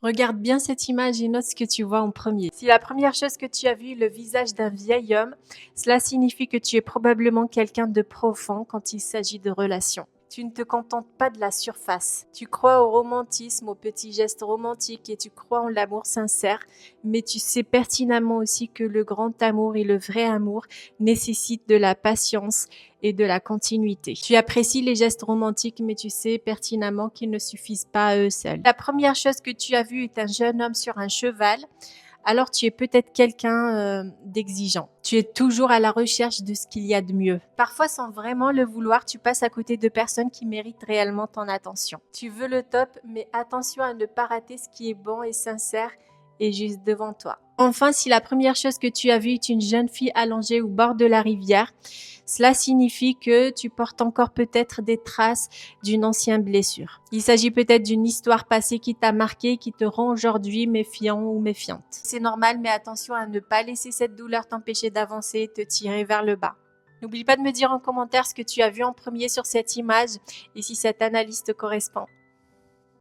Regarde bien cette image et note ce que tu vois en premier. Si la première chose que tu as vue est le visage d'un vieil homme, cela signifie que tu es probablement quelqu'un de profond quand il s'agit de relations. Tu ne te contentes pas de la surface. Tu crois au romantisme, aux petits gestes romantiques et tu crois en l'amour sincère, mais tu sais pertinemment aussi que le grand amour et le vrai amour nécessitent de la patience et de la continuité. Tu apprécies les gestes romantiques, mais tu sais pertinemment qu'ils ne suffisent pas à eux seuls. La première chose que tu as vue est un jeune homme sur un cheval. Alors tu es peut-être quelqu'un d'exigeant. Tu es toujours à la recherche de ce qu'il y a de mieux. Parfois, sans vraiment le vouloir, tu passes à côté de personnes qui méritent réellement ton attention. Tu veux le top, mais attention à ne pas rater ce qui est bon et sincère et juste devant toi. Enfin, si la première chose que tu as vue est une jeune fille allongée au bord de la rivière, cela signifie que tu portes encore peut-être des traces d'une ancienne blessure. Il s'agit peut-être d'une histoire passée qui t'a marqué, qui te rend aujourd'hui méfiant ou méfiante. C'est normal, mais attention à ne pas laisser cette douleur t'empêcher d'avancer et te tirer vers le bas. N'oublie pas de me dire en commentaire ce que tu as vu en premier sur cette image et si cette analyse te correspond.